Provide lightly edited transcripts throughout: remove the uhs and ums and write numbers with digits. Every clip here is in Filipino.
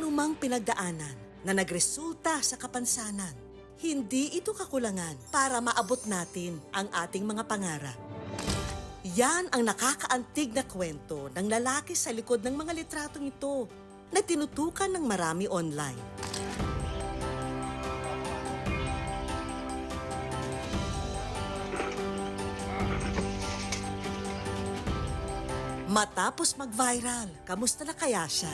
anumang pinagdaanan na nagresulta sa kapansanan, hindi ito kakulangan para maabot natin ang ating mga pangarap. Yan ang nakakaantig na kwento ng lalaki sa likod ng mga litratong ito na tinutukan ng marami online. Matapos mag-viral, kamusta na kaya siya?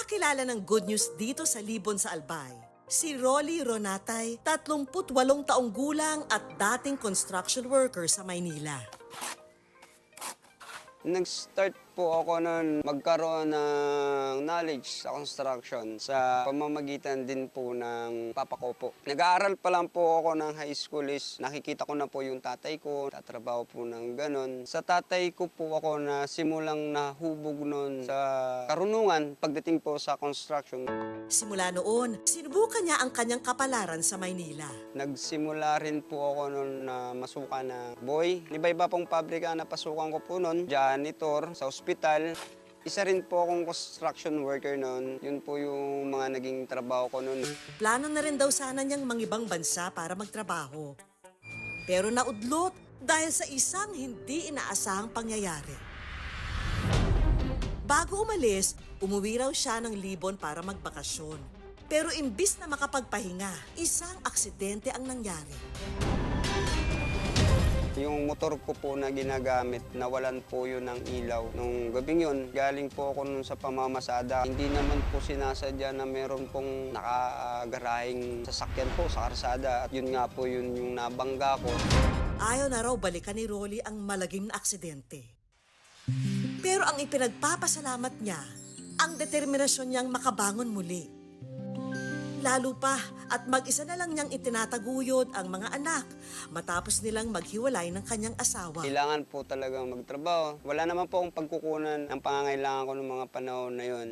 Nakilala ng good news dito sa Libon sa Albay. Si Rolly Ronatay, 38 taong gulang at dating construction worker sa Maynila. Nag-start po ako noon magkaroon ng knowledge sa construction sa pamamagitan din po ng papa ko po. Nag-aaral pa lang po ako ng high school is nakikita ko na po yung tatay ko, tatrabaho po ng ganon. Sa tatay ko po ako na simulang nahubog noon sa karunungan pagdating po sa construction. Simula noon, sinubukan niya ang kanyang kapalaran sa Maynila. Nagsimula rin po ako noon na masukan na boy. Iba-iba pong pabrika na pasukan ko po noon. Janitor sa ospital. Isa rin po akong construction worker noon. Yun po yung mga naging trabaho ko noon. Plano na rin daw sana niyang mangibang bansa para magtrabaho. Pero naudlot dahil sa isang hindi inaasahang pangyayari. Bago umalis, umuwi raw siya ng Libon para magbakasyon. Pero imbis na makapagpahinga, isang aksidente ang nangyari. Yung motor ko po na ginagamit, nawalan po yun ng ilaw. Nung gabing yun, galing po ako nun sa pamamasada. Hindi naman po sinasadya na meron pong nakagarahing sasakyan po sa karsada. At yun nga po yun yung nabangga ko. Ayaw na raw balikan ni Rolly ang malagim na aksidente. Pero ang ipinagpapasalamat niya, ang determinasyon niyang makabangon muli. Lalo pa at mag-isa na lang niyang itinataguyod ang mga anak matapos nilang maghiwalay ng kanyang asawa. Kailangan po talagang magtrabaho. Wala naman po akong pagkukunan ng pangangailangan ko ng mga panahon na yun.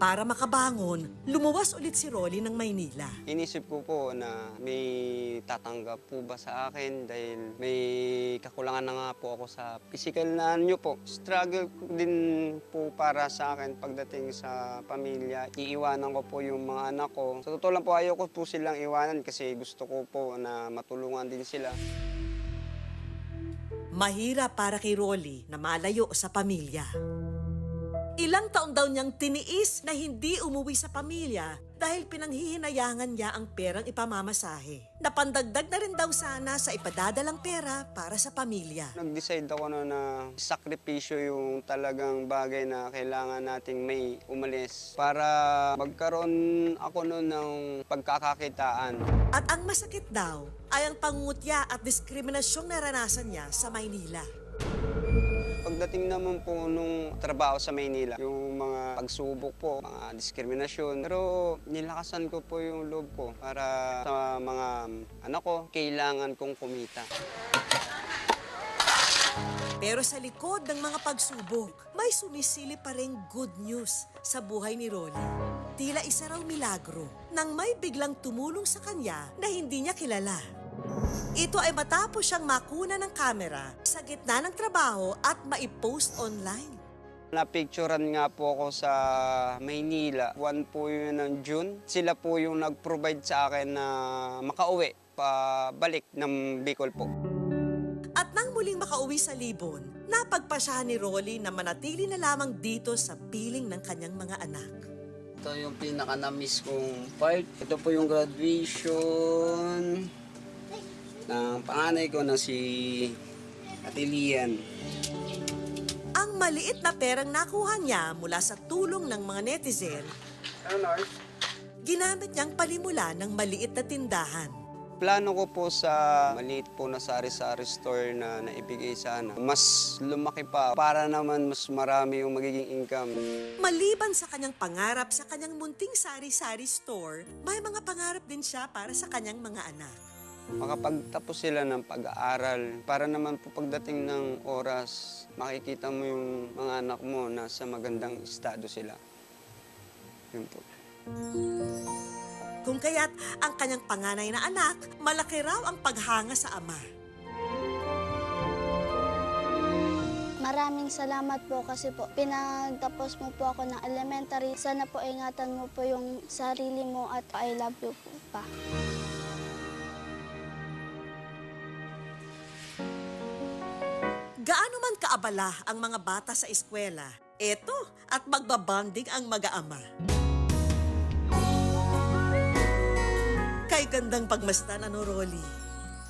Para makabangon, lumuwas ulit si Rolly ng Maynila. Inisip ko po na may tatanggap po ba sa akin dahil may kakulangan na nga po ako sa physical na nyo po. Struggle din po para sa akin pagdating sa pamilya. Iiwanan ko po yung mga anak ko. Sa totoo lang po, ayoko po silang iwanan kasi gusto ko po na matulungan din sila. Mahirap para kay Rolly na malayo sa pamilya. Ilang taon daw niyang tiniis na hindi umuwi sa pamilya dahil pinanghihinayangan niya ang perang ipamamasahe. Napandagdag na rin daw sana sa ipadadalang pera para sa pamilya. Nag-decide ako na sakripisyo yung talagang bagay na kailangan nating may umalis para magkaroon ako noon ng pagkakakitaan. At ang masakit daw ay ang pangungutya at diskriminasyong naranasan niya sa Maynila. Pagdating naman po nung trabaho sa Maynila, yung mga pagsubok po, mga diskriminasyon. Pero nilakasan ko po yung loob ko para sa mga anak ko, kailangan kong kumita. Pero sa likod ng mga pagsubok, may sumisilip pa rin good news sa buhay ni Rolly. Tila isa raw milagro nang may biglang tumulong sa kanya na hindi niya kilala. Ito ay matapos siyang makuna ng kamera sa gitna ng trabaho at maipost online. Napicturan nga po ako sa Maynila. Buwan po yun ng June. Sila po yung nag-provide sa akin na makauwi pabalik ng Bicol po. At nang muling makauwi sa Libon, napagpasyahan ni Rolly na manatili na lamang dito sa piling ng kanyang mga anak. Ito yung pinaka-na-miss kong part. Ito po yung graduation ng panganay ko na si Atilian. Ang maliit na perang nakuha niya mula sa tulong ng mga netizen, ginamit niyang palimula ng maliit na tindahan. Plano ko po sa maliit po na sari-sari store na naibigay sana. Mas lumaki pa para naman mas marami yung magiging income. Maliban sa kanyang pangarap sa kanyang munting sari-sari store, may mga pangarap din siya para sa kanyang mga anak. Makapagtapos sila ng pag-aaral para naman po pagdating ng oras, makikita mo yung mga anak mo na sa magandang estado sila. Yun po. Kung kaya't ang kanyang panganay na anak, malaki raw ang paghanga sa ama. Maraming salamat po kasi po pinagtapos mo po ako ng elementary. Sana po ingatan mo po yung sarili mo at I love you po pa. Gaano man kaabala ang mga bata sa eskwela, eto at magbabanding ang mag-aama. Kay gandang pagmasdan, ano, Rolly?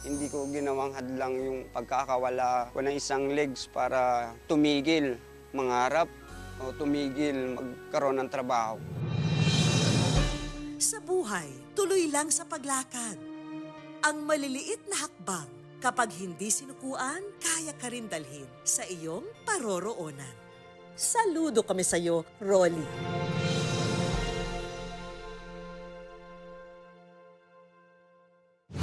Hindi ko ginawang hadlang yung pagkakawala ko ng isang legs para tumigil mangarap o tumigil magkaroon ng trabaho. Sa buhay, tuloy lang sa paglakad. Ang maliliit na hakbang, kapag hindi sinukuan, kaya ka rin dalhin sa iyong paroroonan. Saludo kami sa iyo, Rolly.